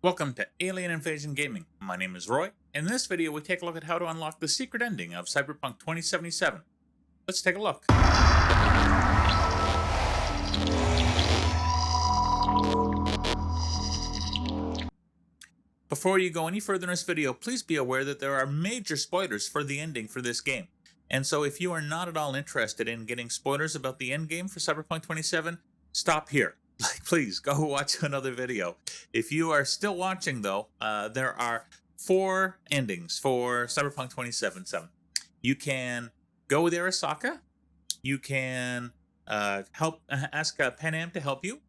Welcome to Alien Invasion Gaming. My name is Roy. In this video, we take a look at how to unlock the secret ending of Cyberpunk 2077. Let's take a look. Before you go any further in this video, please be aware that there are major spoilers for the ending for this game. And so if you are not at all interested in getting spoilers about the end game for Cyberpunk 27, stop here. Please go watch another video. If you are still watching, though, there are 4 endings for Cyberpunk 2077. You can go with Arasaka. You can ask Pan to help you.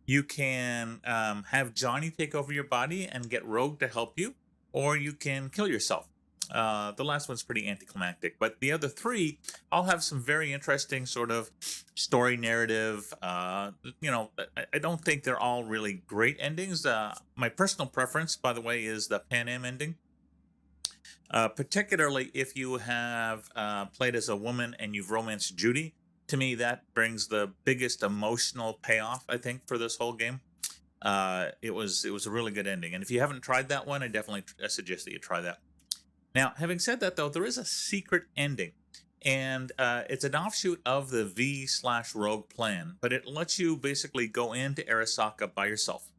You can have Johnny take over your body and get Rogue to help you, or you can kill yourself. The last one's pretty anticlimactic, but the other 3 all have some very interesting sort of story narrative. I don't think they're all really great endings. My personal preference, by the way, is the Pan Am ending. Particularly if you have played as a woman and you've romanced Judy. To me, that brings the biggest emotional payoff, I think, for this whole game. It was a really good ending, and if you haven't tried that one, I definitely suggest that you try that. Now, having said that, though, there is a secret ending, and it's an offshoot of the V/Rogue plan, but it lets you basically go into Arasaka by yourself.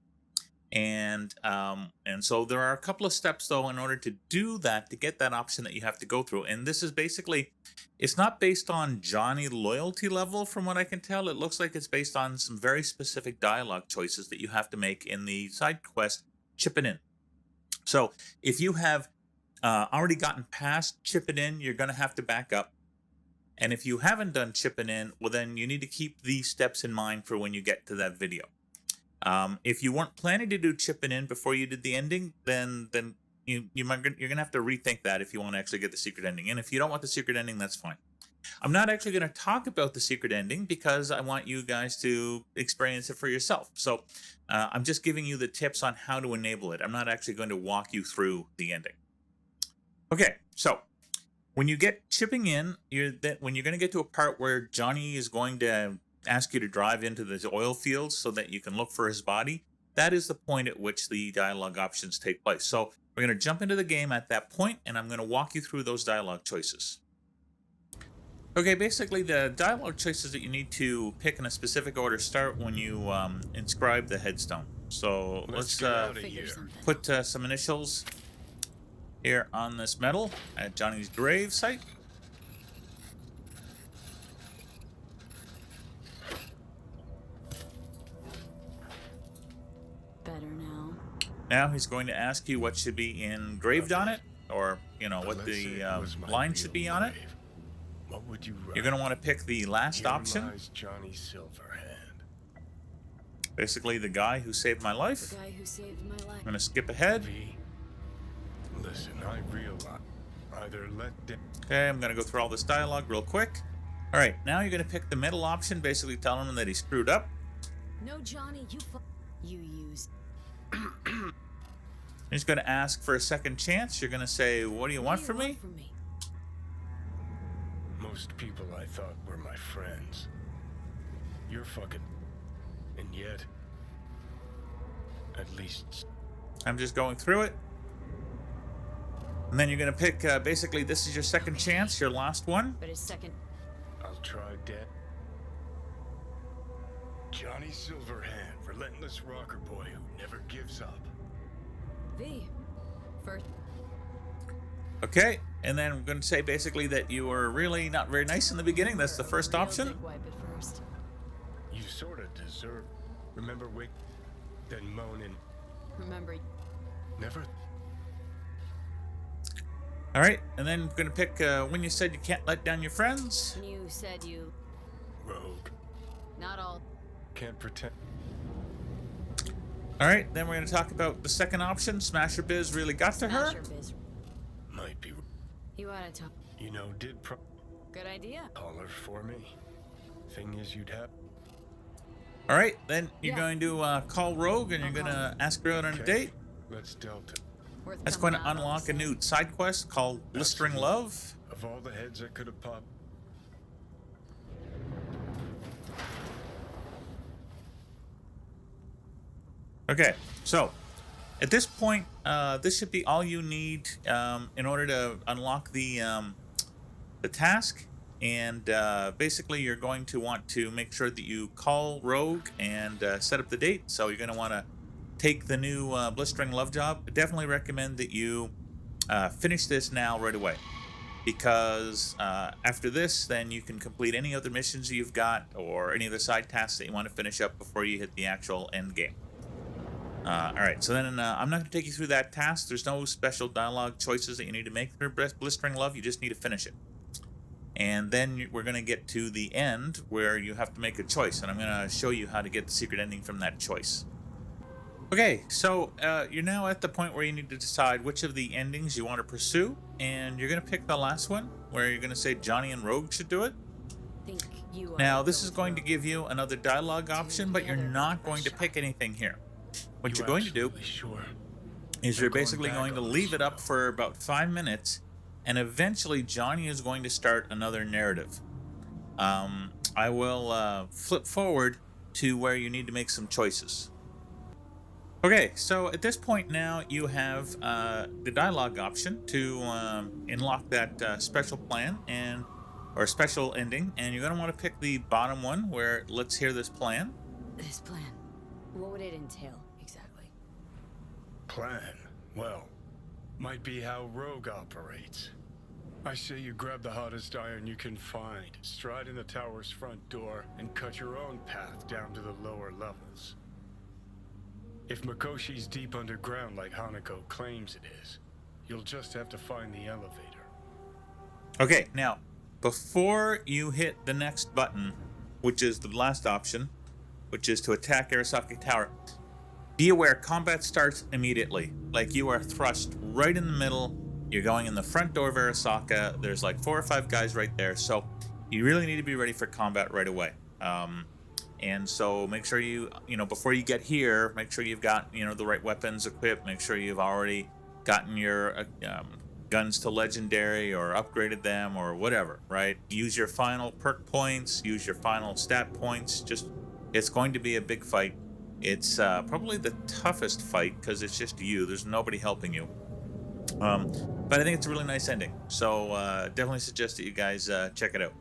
And so there are a couple of steps, though, in order to do that, to get that option that you have to go through. And this is basically, it's not based on Johnny loyalty level, from what I can tell. It looks like it's based on some very specific dialogue choices that you have to make in the side quest, Chipping In. So if you have already gotten past Chipping In, you're going to have to back up. And if you haven't done Chipping In, well, then you need to keep these steps in mind for when you get to that video. If you weren't planning to do Chipping In before you did the ending, then you're going to have to rethink that if you want to actually get the secret ending. And if you don't want the secret ending, that's fine. I'm not actually going to talk about the secret ending because I want you guys to experience it for yourself. So I'm just giving you the tips on how to enable it. I'm not actually going to walk you through the ending. Okay, so when you get Chipping In, when you're going to get to a part where Johnny is going to ask you to drive into the oil fields so that you can look for his body, that is the point at which the dialogue options take place. So we're going to jump into the game at that point, and I'm going to walk you through those dialogue choices. Okay, basically the dialogue choices that you need to pick in a specific order start when you inscribe the headstone. So let's put some initials here on this metal at Johnny's grave site. Better now. Now he's going to ask you what should be engraved on it, or what the line should be on it. What would you write? You're going to want to pick the last option. Johnny Silverhand. Basically, the guy who saved my life. The guy who saved my life. I'm going to skip ahead. Listen, I realize either let them. Okay, I'm going to go through all this dialogue real quick. All right, now you're going to pick the middle option, basically telling him that he screwed up. No, Johnny, you used. He's going to ask for a second chance. You're going to say, "What do you want from me?" Most people I thought were my friends. You're fucking. And yet. At least. I'm just going through it. And then you're going to pick, basically, this is your second chance, your last one. But his second. I'll try dead. Johnny Silverhand, relentless rocker boy who never gives up. V. First. Okay, and then I'm going to say basically that you were really not very nice in the beginning. That's the first option. Wipe it first. You sort of deserve. Remember Wick? Then moaning. Remember. Never. All right, and then I'm going to pick when you said you can't let down your friends. You said you. Rogue. Not all. Can't pretend. All right, then we're going to talk about the second option. Smasher Biz really got to her. Smasher Biz. Might be. You want to talk? You know, did Good idea. call her for me. Thing is, you'd have. All right, then you're Yeah. going to call Rogue, and you're going to ask her out on a date. Let's Delta. Worth That's coming going to out unlock a on. new side quest called Blistering Love. Of all the heads that could have popped. Okay, so At this point, this should be all you need in order to unlock the task. And basically, you're going to want to make sure that you call Rogue and set up the date. So you're going to want to take the new Blistering Love job. I definitely recommend that you finish this now right away. Because after this, then you can complete any other missions you've got or any other side tasks that you want to finish up before you hit the actual end game. Alright, so then I'm not going to take you through that task. There's no special dialogue choices that you need to make through Blistering Love. You just need to finish it. And then we're going to get to the end where you have to make a choice. And I'm going to show you how to get the secret ending from that choice. Okay, so you're now at the point where you need to decide which of the endings you want to pursue. And you're going to pick the last one, where you're going to say Johnny and Rogue should do it. Think you Now, this is going to give you another dialogue option, but you're not going to pick anything here. What you're going to do is you're basically going to leave it up for about 5 minutes, and eventually Johnny is going to start another narrative. I will flip forward to where you need to make some choices. Okay, so at this point now you have the dialogue option to unlock that special plan or special ending, and you're going to want to pick the bottom one where let's hear this plan. This plan. What would it entail exactly? Plan? Well, might be how Rogue operates. I say you grab the hottest iron you can find, stride in the tower's front door, and cut your own path down to the lower levels. If Mikoshi's deep underground like Hanako claims it is, you'll just have to find the elevator. Okay, now, before you hit the next button, which is the last option, which is to attack Arasaka Tower, be aware combat starts immediately. Like, you are thrust right in the middle. You're going in the front door of Arasaka. There's like 4 or 5 guys right there. So you really need to be ready for combat right away. And so make sure you know, before you get here, make sure you've got, you know, the right weapons equipped. Make sure you've already gotten your guns to legendary or upgraded them or whatever, right? Use your final perk points, use your final stat points. It's going to be a big fight. It's probably the toughest fight because it's just you. There's nobody helping you. But I think it's a really nice ending. So definitely suggest that you guys check it out.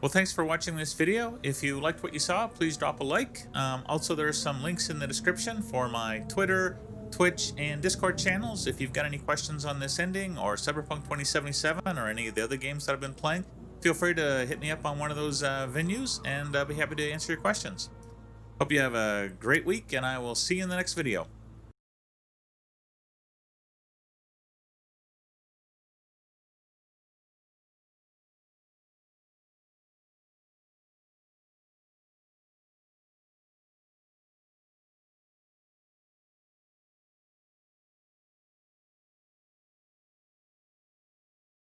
Well, thanks for watching this video. If you liked what you saw, please drop a like. Also, there are some links in the description for my Twitter, Twitch, and Discord channels. If you've got any questions on this ending or Cyberpunk 2077 or any of the other games that I've been playing, feel free to hit me up on one of those venues, and I'll be happy to answer your questions. Hope you have a great week, and I will see you in the next video.